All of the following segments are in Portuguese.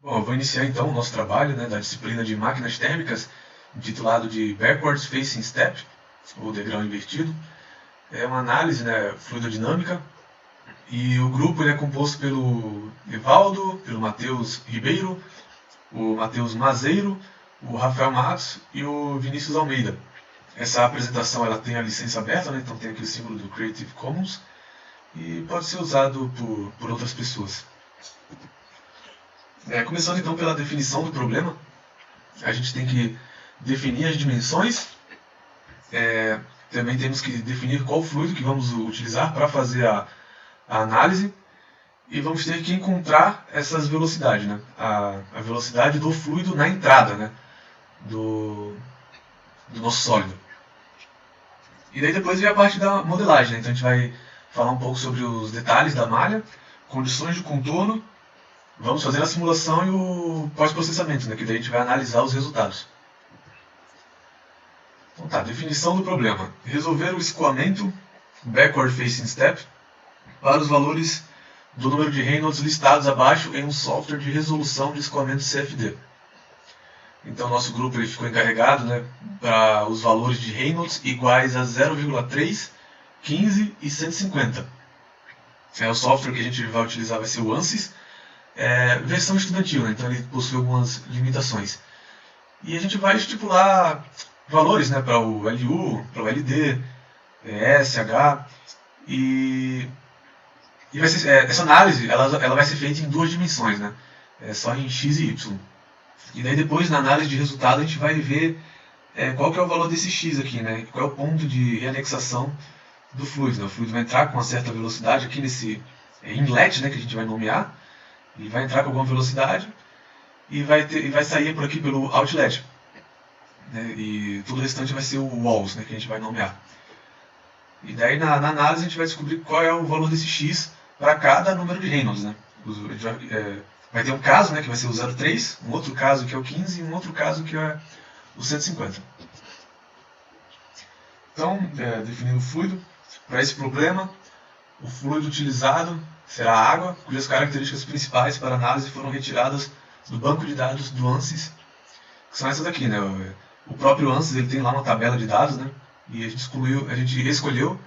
Bom, eu vou iniciar então o nosso trabalho, da disciplina de máquinas térmicas, intitulado de Backwards Facing Step, ou degrau invertido. É uma análise, fluidodinâmica, e o grupo ele é composto pelo Evaldo, pelo Matheus Ribeiro, o Matheus Mazeiro, o Rafael Matos e o Vinícius Almeida. Essa apresentação ela tem a licença aberta, então tem aqui o símbolo do Creative Commons e pode ser usado por outras pessoas. Começando então pela definição do problema, a gente tem que definir as dimensões, também temos que definir qual fluido que vamos utilizar para fazer a análise e vamos ter que encontrar essas velocidades, a velocidade do fluido na entrada do nosso sólido. E daí depois vem a parte da modelagem, então a gente vai falar um pouco sobre os detalhes da malha, condições de contorno. Vamos fazer a simulação e o pós-processamento, que daí a gente vai analisar os resultados. Então tá, definição do problema. Resolver o escoamento, backward facing step, para os valores do número de Reynolds listados abaixo em um software de resolução de escoamento CFD. Então nosso grupo ele ficou encarregado para os valores de Reynolds iguais a 0,3, 15 e 150. O software que a gente vai utilizar vai ser o ANSYS, versão estudantil, então ele possui algumas limitações. E a gente vai estipular valores para o LU, para o LD, SH, e vai ser, essa análise ela vai ser feita em duas dimensões, só em x e y. E daí depois na análise de resultado a gente vai ver qual que é o valor desse x aqui, qual é o ponto de reanexação do fluido. O fluido vai entrar com uma certa velocidade aqui nesse inlet, que a gente vai nomear. Ele vai entrar com alguma velocidade e vai sair por aqui pelo outlet. E todo o restante vai ser o walls, que a gente vai nomear. E daí na análise a gente vai descobrir qual é o valor desse x para cada número de Reynolds. Vai ter um caso que vai ser o 0,3, um outro caso que é o 15 e um outro caso que é o 150. Então, definindo o fluido, para esse problema, o fluido utilizado será a água, cujas características principais para análise foram retiradas do banco de dados do ANSYS, que são essas aqui. O próprio ANSYS ele tem lá uma tabela de dados, e a gente escolheu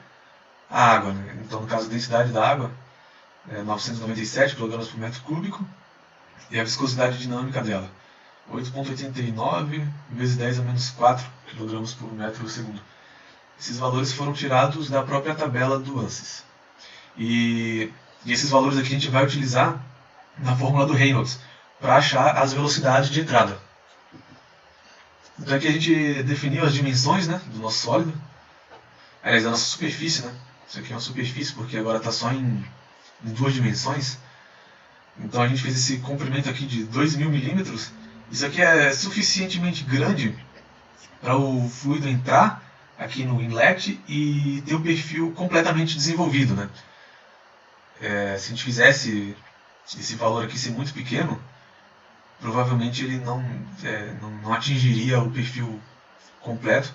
a água. Então, no caso, a densidade da água é 997 kg por metro cúbico e a viscosidade dinâmica dela, 8,89 vezes 10 a menos 4 kg por metro segundo. Esses valores foram tirados da própria tabela do ANSYS. E esses valores aqui a gente vai utilizar na fórmula do Reynolds para achar as velocidades de entrada. Então aqui a gente definiu as dimensões do nosso sólido, aliás, da nossa superfície. Isso aqui é uma superfície porque agora está só em duas dimensões. Então a gente fez esse comprimento aqui de 2.000 milímetros. Isso aqui é suficientemente grande para o fluido entrar aqui no inlet e ter o perfil completamente desenvolvido. Se a gente fizesse esse valor aqui ser muito pequeno, provavelmente ele não atingiria o perfil completo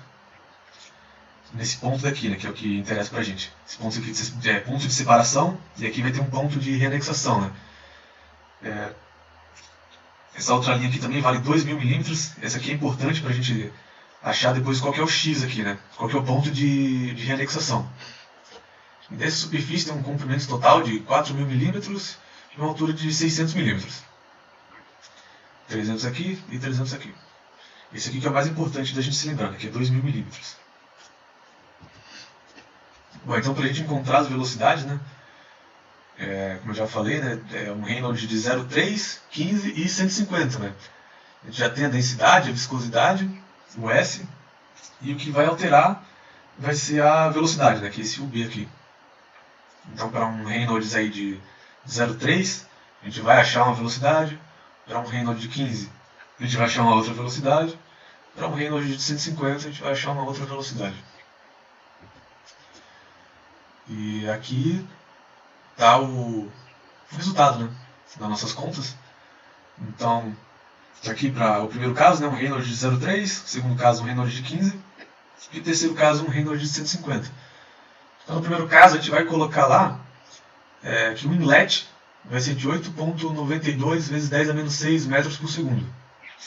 nesse ponto daqui, que é o que interessa pra gente. Esse ponto aqui é ponto de separação e aqui vai ter um ponto de reanexação. Essa outra linha aqui também vale 2.000 milímetros. Essa aqui é importante para a gente achar depois qual que é o x aqui, qual que é o ponto de reanexação. E dessa superfície tem um comprimento total de 4.000 milímetros e uma altura de 600 milímetros. 300 aqui e 300 aqui. Esse aqui que é o mais importante da gente se lembrar, que é 2.000 milímetros. Bom, então para a gente encontrar as velocidades, como eu já falei, é um Reynolds de 0,3, 15 e 150. A gente já tem a densidade, a viscosidade, o S, e o que vai alterar vai ser a velocidade, que é esse UB aqui. Então para um Reynolds aí de 0,3, a gente vai achar uma velocidade. Para um Reynolds de 15, a gente vai achar uma outra velocidade. Para um Reynolds de 150, a gente vai achar uma outra velocidade. E aqui está o resultado das nossas contas. Então, aqui para o primeiro caso, um Reynolds de 0,3, segundo caso um Reynolds de 15 e terceiro caso um Reynolds de 150. Então no primeiro caso a gente vai colocar lá que o inlet vai ser de 8,92 vezes 10 a menos 6 metros por segundo.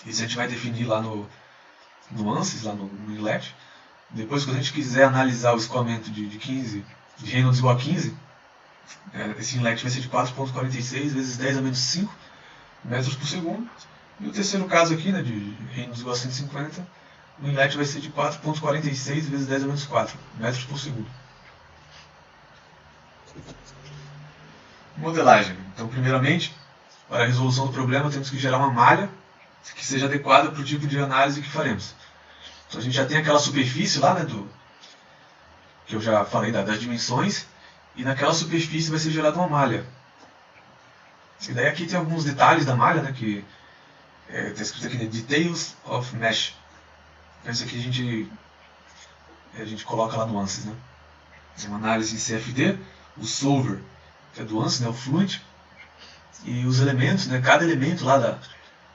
Isso a gente vai definir lá no ANSYS, lá no inlet. Depois, quando a gente quiser analisar o escoamento de Reynolds igual a 15, esse inlet vai ser de 4,46 vezes 10 a menos 5 metros por segundo. E o terceiro caso aqui, né, de Reynolds igual a 150, o inlet vai ser de 4,46 vezes 10 a menos 4 metros por segundo. Modelagem. Então, primeiramente, para a resolução do problema, temos que gerar uma malha que seja adequada para o tipo de análise que faremos. Então, a gente já tem aquela superfície lá, né, que eu já falei das dimensões, e naquela superfície vai ser gerada uma malha. E daí aqui tem alguns detalhes da malha, né, que está escrito aqui, né, Details of Mesh. Isso aqui a gente coloca lá no ANSYS, né. É uma análise em CFD, o solver, que é do ANSYS, né, o fluent, e os elementos, né, cada elemento lá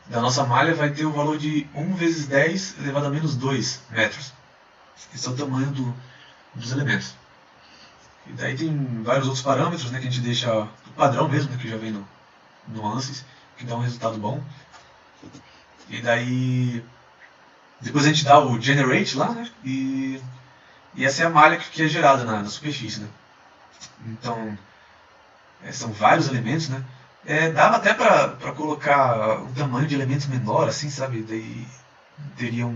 da nossa malha vai ter o valor de 1 vezes 10 elevado a menos 2 metros. Esse é o tamanho dos elementos. E daí tem vários outros parâmetros, né, que a gente deixa o padrão mesmo, né, que já vem no ANSYS, que dá um resultado bom. E daí depois a gente dá o generate lá, né, e essa é a malha que é gerada na superfície, né. Então são vários elementos, né. Dava até para colocar um tamanho de elementos menor, assim, sabe? Daí teriam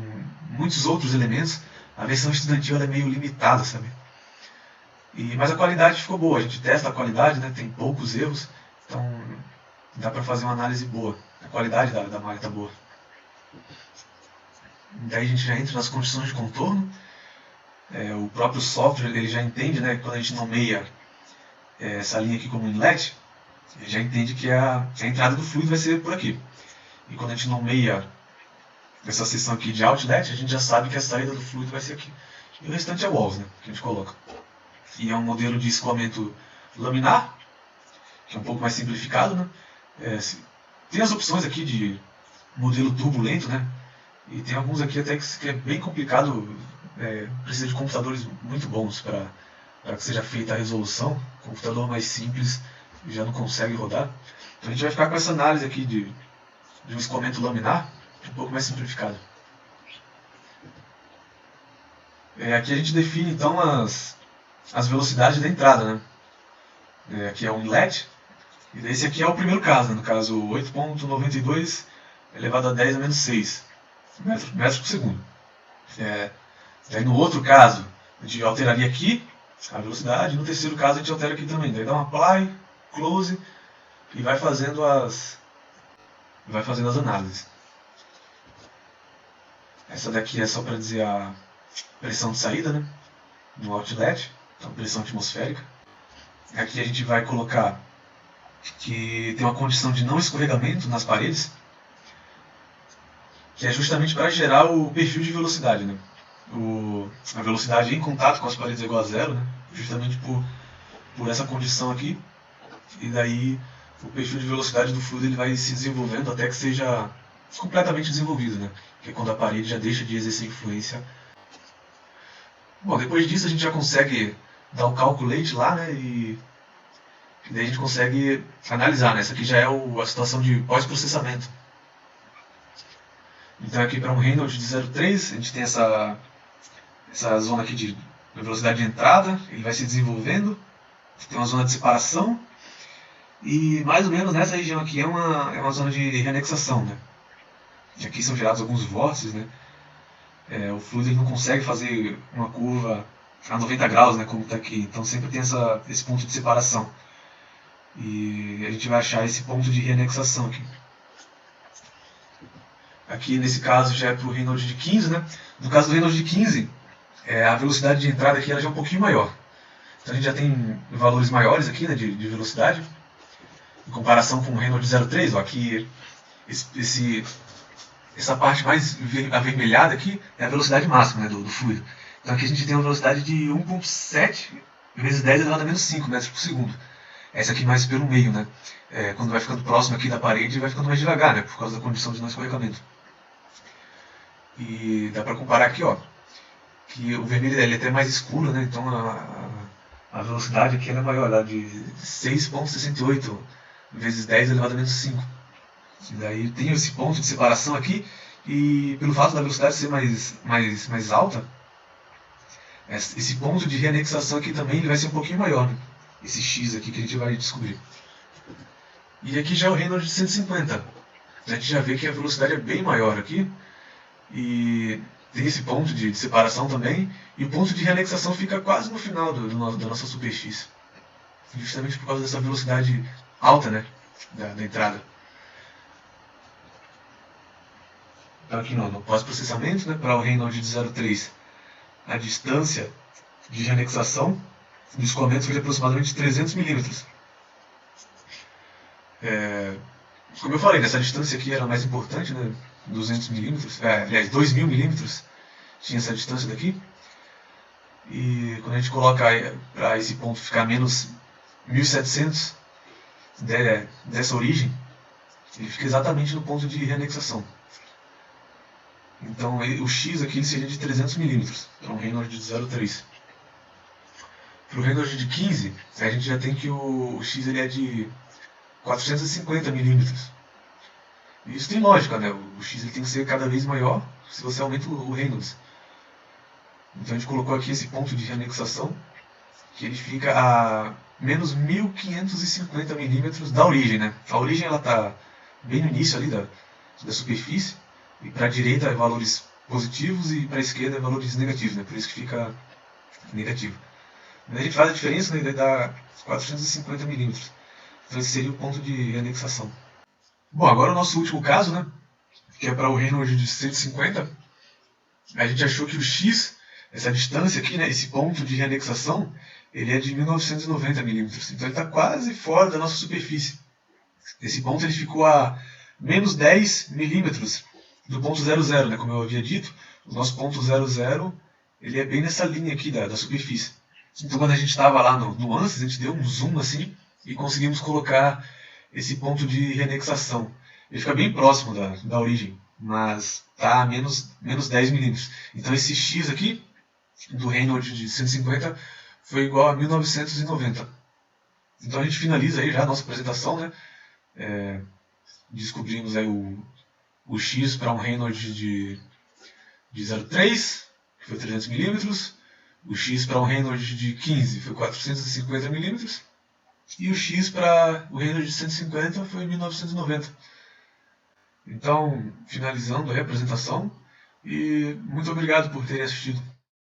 muitos outros elementos. A versão estudantil ela é meio limitada, sabe? Mas a qualidade ficou boa. A gente testa a qualidade, né? Tem poucos erros, então dá para fazer uma análise boa. A qualidade da malha está boa. Daí a gente já entra nas condições de contorno. O próprio software ele já entende, né? Quando a gente nomeia essa linha aqui como inlet, ele já entende que a entrada do fluido vai ser por aqui. E quando a gente nomeia essa seção aqui de outlet, a gente já sabe que a saída do fluido vai ser aqui. E o restante é walls, né, que a gente coloca. E é um modelo de escoamento laminar, que é um pouco mais simplificado, né. Tem as opções aqui de modelo turbulento, né, e tem alguns aqui até que é bem complicado, precisa de computadores muito bons para que seja feita a resolução. O computador mais simples já não consegue rodar. Então a gente vai ficar com essa análise aqui de um escoamento laminar, um pouco mais simplificado. Aqui a gente define então as velocidades da entrada, né? Aqui é o inlet, e esse aqui é o primeiro caso, né? No caso 8,92 elevado a 10 a menos 6 metros por segundo. Daí no outro caso, a gente alteraria aqui a velocidade, e no terceiro caso a gente altera aqui também. Daí dá um apply, close, e vai fazendo as análises. Essa daqui é só para dizer a pressão de saída, né, no outlet, então pressão atmosférica. Aqui a gente vai colocar que tem uma condição de não escorregamento nas paredes, que é justamente para gerar o perfil de velocidade, né? A velocidade em contato com as paredes é igual a zero, né? Justamente por essa condição aqui. E daí o perfil de velocidade do fluido ele vai se desenvolvendo até que seja completamente desenvolvido, né? Que é quando a parede já deixa de exercer influência. Bom, depois disso a gente já consegue dar o calculate lá, né? E daí a gente consegue analisar, né? Essa aqui já é a situação de pós-processamento. Então aqui para um Reynolds de 0,3 a gente tem essa zona aqui de velocidade de entrada, ele vai se desenvolvendo, tem uma zona de separação, e mais ou menos nessa região aqui é uma zona de reanexação, né? E aqui são gerados alguns vórtices, né? O fluido ele não consegue fazer uma curva a 90 graus, né, como está aqui, então sempre tem esse ponto de separação. E a gente vai achar esse ponto de reanexação aqui. Aqui nesse caso já é para o Reynolds de 15, né? No caso do Reynolds de 15, a velocidade de entrada aqui ela já é um pouquinho maior. Então a gente já tem valores maiores aqui, né, de velocidade, em comparação com o Reynolds de 0,3. Aqui essa parte mais avermelhada aqui é a velocidade máxima, né, do fluido. Então aqui a gente tem uma velocidade de 1,7 vezes 10 elevado a menos 5 metros por segundo. Essa aqui mais pelo meio, né? Quando vai ficando próximo aqui da parede, vai ficando mais devagar, né, por causa da condição de não escorregamento. E dá para comparar aqui, ó, que o vermelho ele é até mais escuro, né? Então a velocidade aqui é maior, ela é de 6,68 vezes 10 elevado a menos 5. E daí tem esse ponto de separação aqui, e pelo fato da velocidade ser mais alta, esse ponto de reanexação aqui também ele vai ser um pouquinho maior, né? Esse x aqui que a gente vai descobrir. E aqui já é o Reynolds de 150. A gente já vê que a velocidade é bem maior aqui, e tem esse ponto de separação também, e o ponto de reanexação fica quase no final da nossa superfície. Justamente por causa dessa velocidade alta, né, da entrada. Então aqui no pós-processamento, né, para o Reynolds de 0,3, a distância de reanexação do escoamento foi de aproximadamente 300 milímetros. Como eu falei, essa distância aqui era mais importante, né, 200 milímetros, aliás, 2000 milímetros tinha essa distância daqui. E quando a gente coloca para esse ponto ficar menos 1700 dessa origem, ele fica exatamente no ponto de reanexação. Então o X aqui seria de 300 milímetros, para um Reynolds de 0,3. Para o Reynolds de 15, a gente já tem que o X ele é de 450 milímetros. E isso tem lógica, né? O X ele tem que ser cada vez maior se você aumenta o Reynolds. Então a gente colocou aqui esse ponto de reanexação, que ele fica a menos 1550 milímetros da origem, né? A origem ela está bem no início ali da superfície, e para a direita é valores positivos e para a esquerda é valores negativos, né? Por isso que fica negativo. A gente faz a diferença, né? Ele dá 450 milímetros. Então esse seria o ponto de reanexação. Bom, agora o nosso último caso, né? Que é para o Reynolds de 150. A gente achou que o X, essa distância aqui, né? Esse ponto de reanexação, ele é de 1990 milímetros. Então ele está quase fora da nossa superfície. Esse ponto ele ficou a menos 10 milímetros do ponto 00, né? Como eu havia dito, o nosso ponto 00 ele é bem nessa linha aqui da superfície. Então quando a gente estava lá no ANSYS, a gente deu um zoom assim e conseguimos colocar esse ponto de reanexação. Ele fica bem próximo da origem, mas está a menos 10 milímetros. Então esse X aqui, do Reynolds de 150, foi igual a 1990. Então a gente finaliza aí já a nossa apresentação, né? Descobrimos aí o X para um Reynolds de 0,3, que foi 300 milímetros. O X para um Reynolds de 15 foi 450 milímetros. E o X para o Reynolds de 150 foi 1990. Então, finalizando aí a apresentação. E muito obrigado por terem assistido.